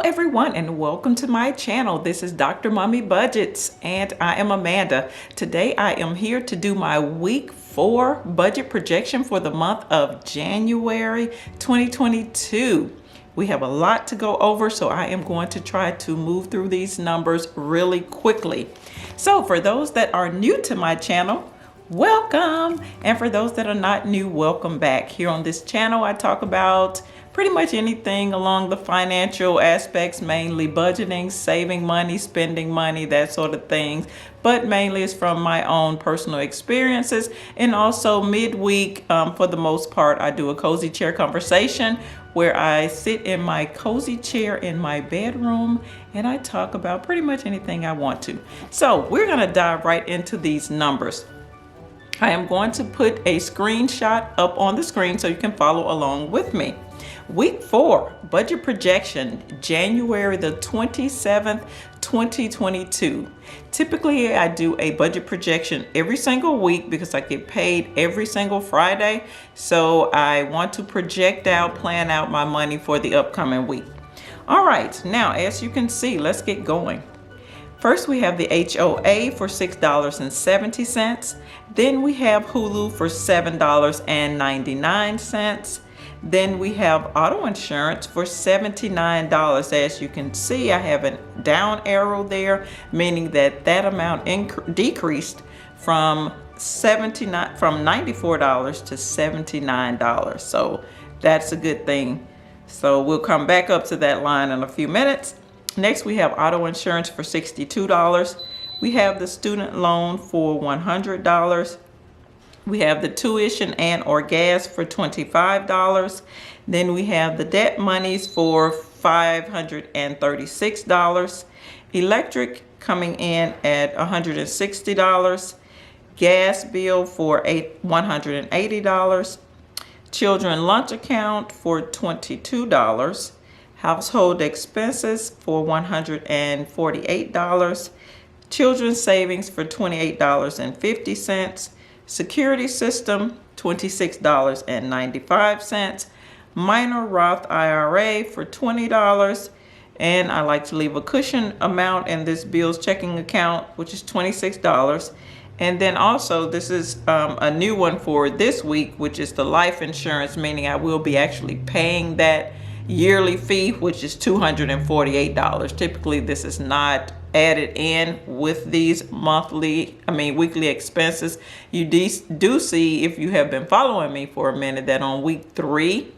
everyone, and welcome to my channel. This is Dr. Mommy Budgets, and I am Amanda. Today I am here to do my week 4 budget projection for the month of January 2022. We have a lot to go over, so I am going to try to move through these numbers really quickly. So for those that are new to my channel, welcome. And for those that are not new, welcome back. Here on this channel, I talk about pretty much anything along the financial aspects, mainly budgeting, saving money, spending money, that sort of things. But mainly it's from my own personal experiences. And also midweek, for the most part, I do a cozy chair conversation where I sit in my cozy chair in my bedroom and I talk about pretty much anything I want to. So we're gonna dive right into these numbers. I am going to put a screenshot up on the screen so you can follow along with me. Week 4, budget projection, January the 27th, 2022. Typically, I do a budget projection every single week because I get paid every single Friday. So I want to project out, plan out my money for the upcoming week. All right, now, as you can see, let's get going. First, we have the HOA for $6.70. Then we have Hulu for $7.99. Then we have auto insurance for $79. As you can see, I have a down arrow there, meaning that that amount decreased from $94 to $79. So that's a good thing. So we'll come back up to that line in a few minutes. Next, we have auto insurance for $62. We have the student loan for $100. We have the tuition and or gas for $25. Then we have the debt monies for $536. Electric coming in at $160. Gas bill for $180. Children lunch account for $22. Household expenses for $148. Children's savings for $28.50. Security system, $26.95. Minor Roth IRA for $20. And I like to leave a cushion amount in this Bill's checking account, which is $26. And then also this is a new one for this week, which is the life insurance, meaning I will be actually paying that yearly fee, which is $248. Typically, this is not added in with these weekly expenses. You do see, if you have been following me for a minute, that on week 3,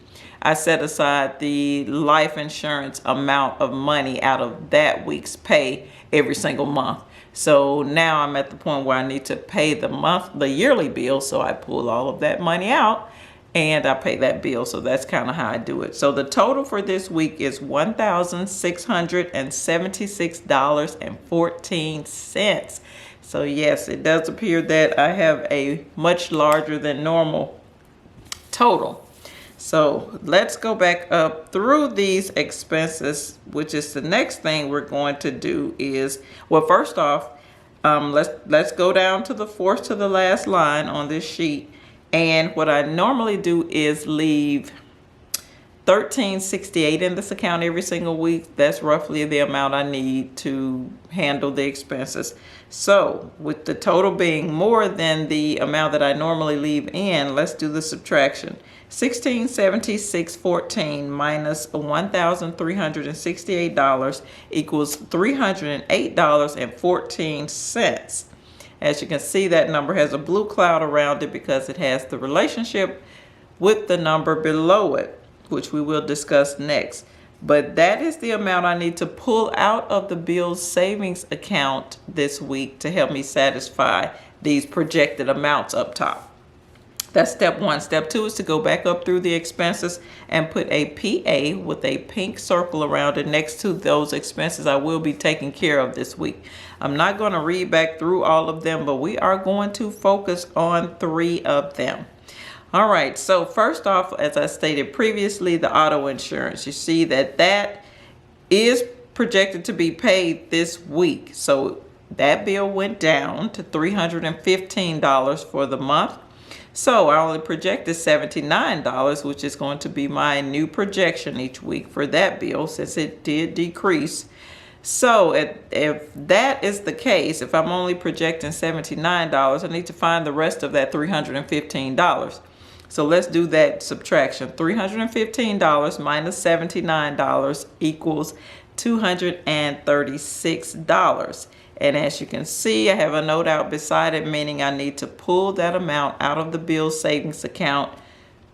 I set aside the life insurance amount of money out of that week's pay every single month. So now I'm at the point where I need to pay the yearly bill. So I pull all of that money out and I pay that bill. So that's kind of how I do it. So the total for this week is $1,676.14. So yes, it does appear that I have a much larger than normal total. So let's go back up through these expenses, which is the next thing we're going to do is, well, first off, let's go down to the fourth to the last line on this sheet. And what I normally do is leave $13.68 in this account every single week. That's roughly the amount I need to handle the expenses. So with the total being more than the amount that I normally leave in, let's do the subtraction. $1,676.14 minus $1,368 equals $308.14. As you can see, that number has a blue cloud around it because it has the relationship with the number below it, which we will discuss next. But that is the amount I need to pull out of the Bill's savings account this week to help me satisfy these projected amounts up top. That's step 1. Step 2 is to go back up through the expenses and put a PA with a pink circle around it next to those expenses I will be taking care of this week. I'm not going to read back through all of them, but we are going to focus on 3 of them. All right, so first off, as I stated previously, the auto insurance. You see that is projected to be paid this week. So that bill went down to $315 for the month. So I only projected $79, which is going to be my new projection each week for that bill since it did decrease. So if that is the case, if I'm only projecting $79, I need to find the rest of that $315. So let's do that subtraction. $315 minus $79 equals $236. And as you can see, I have a note out beside it, meaning I need to pull that amount out of the bill savings account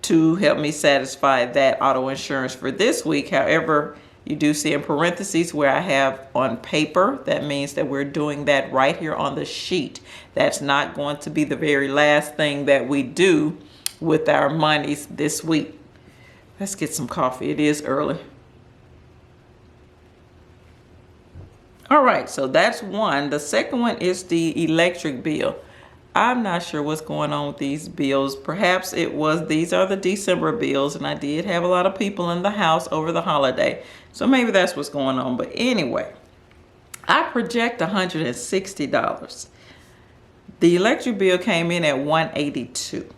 to help me satisfy that auto insurance for this week. However, you do see in parentheses where I have on paper, that means that we're doing that right here on the sheet. That's not going to be the very last thing that we do with our monies this week. Let's get some coffee. It is early. All right, so that's one. The second one is the electric bill. I'm not sure what's going on with these bills. Perhaps these are the December bills, and I did have a lot of people in the house over the holiday. So maybe that's what's going on. But anyway, I project $160. The electric bill came in at $182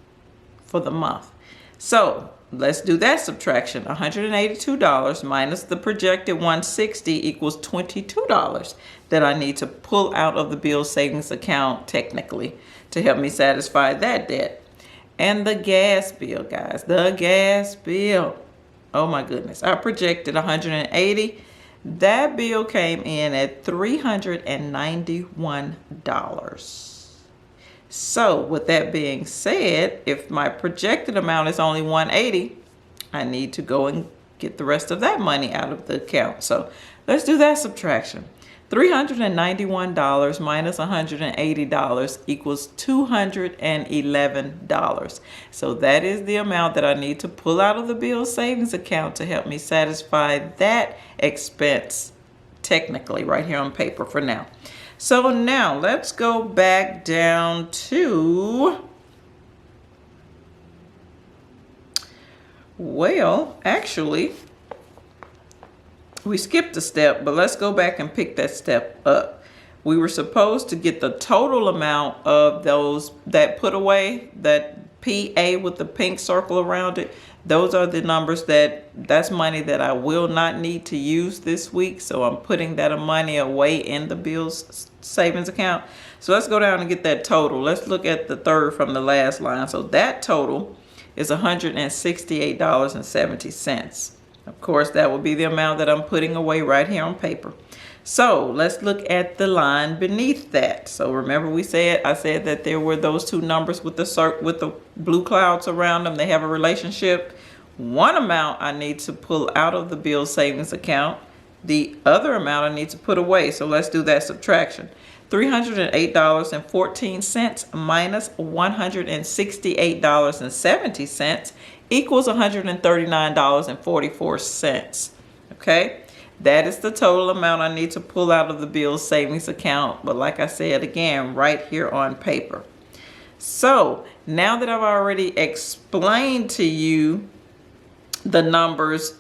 for the month. So let's do that subtraction. $182 minus the projected $160 equals $22 that I need to pull out of the bill savings account technically to help me satisfy that debt. And the gas bill, guys, the gas bill. Oh my goodness, I projected $180. That bill came in at $391. So with that being said, if my projected amount is only $180, I need to go and get the rest of that money out of the account. So let's do that subtraction. $391 minus $180 equals $211. So that is the amount that I need to pull out of the bill savings account to help me satisfy that expense technically right here on paper for now. So now let's go back down to, well, actually, we skipped a step, but let's go back and pick that step up. We were supposed to get the total amount of those that put away, that PA with the pink circle around it. Those are the numbers that's money that I will not need to use this week. So I'm putting that money away in the bills savings account. So let's go down and get that total. Let's look at the third from the last line. So that total is $168.70. Of course, that will be the amount that I'm putting away right here on paper. So let's look at the line beneath that. So remember I said that there were those two numbers with the blue clouds around them. They have a relationship. One amount I need to pull out of the bill savings account. The other amount I need to put away. So let's do that subtraction. $308.14 minus $168.70 equals $139.44. Okay? That is the total amount I need to pull out of the bill savings account. But like I said, again, right here on paper. So now that I've already explained to you the numbers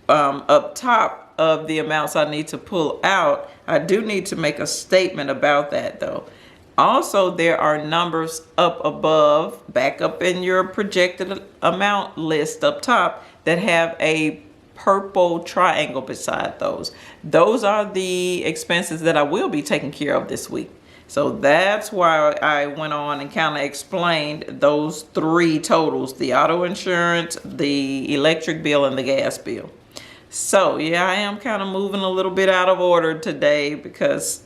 up top of the amounts I need to pull out, I do need to make a statement about that though. Also, there are numbers up above, back up in your projected amount list up top, that have a purple triangle beside those. Those are the expenses that I will be taking care of this week. So that's why I went on and kind of explained those three totals: the auto insurance, the electric bill, and the gas bill. So yeah, I am kind of moving a little bit out of order today because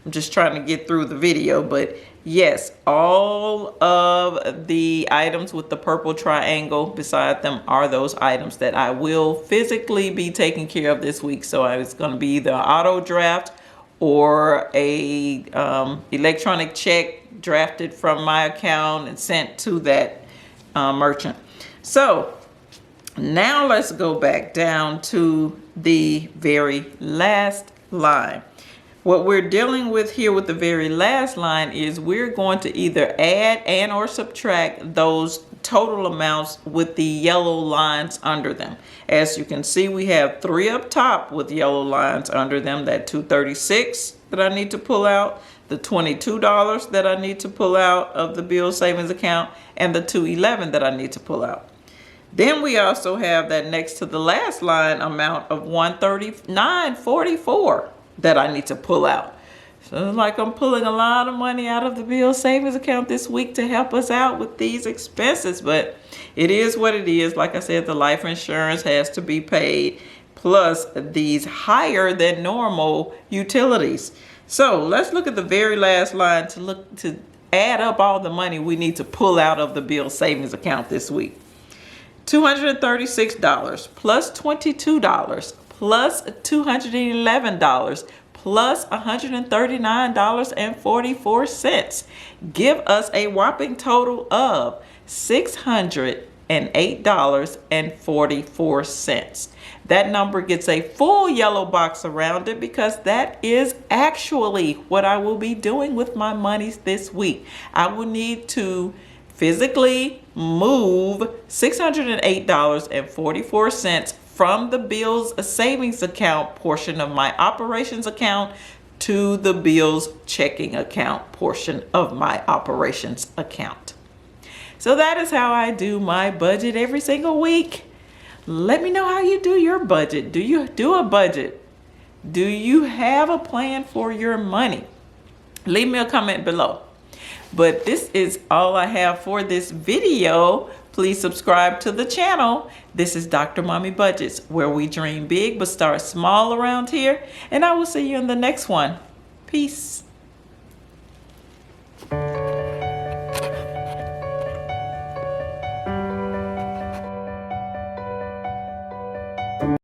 I'm just trying to get through the video. But yes, all of the items with the purple triangle beside them are those items that I will physically be taking care of this week. So it's going to be either an auto draft or a electronic check drafted from my account and sent to that merchant. So now let's go back down to the very last line. What we're dealing with here with the very last line is we're going to either add and or subtract those total amounts with the yellow lines under them. As you can see, we have three up top with yellow lines under them: that $236 that I need to pull out, the $22 that I need to pull out of the bill savings account, and the $211 that I need to pull out. Then we also have that next to the last line amount of $139.44 that I need to pull out. So it's like I'm pulling a lot of money out of the bill savings account this week to help us out with these expenses, but it is what it is. Like I said, the life insurance has to be paid, plus these higher than normal utilities. So let's look at the very last line to add up all the money we need to pull out of the bill savings account this week. $236 plus $22 plus $211 plus $139.44 give us a whopping total of $608.44. That number gets a full yellow box around it because that is actually what I will be doing with my monies this week. I will need to physically move $608.44 from the bills savings account portion of my operations account to the bills checking account portion of my operations account. So that is how I do my budget every single week. Let me know how you do your budget. Do you do a budget? Do you have a plan for your money? Leave me a comment below. But this is all I have for this video. Please subscribe to the channel. This is Dr. Mommy Budgets, where we dream big but start small around here. And I will see you in the next one. Peace.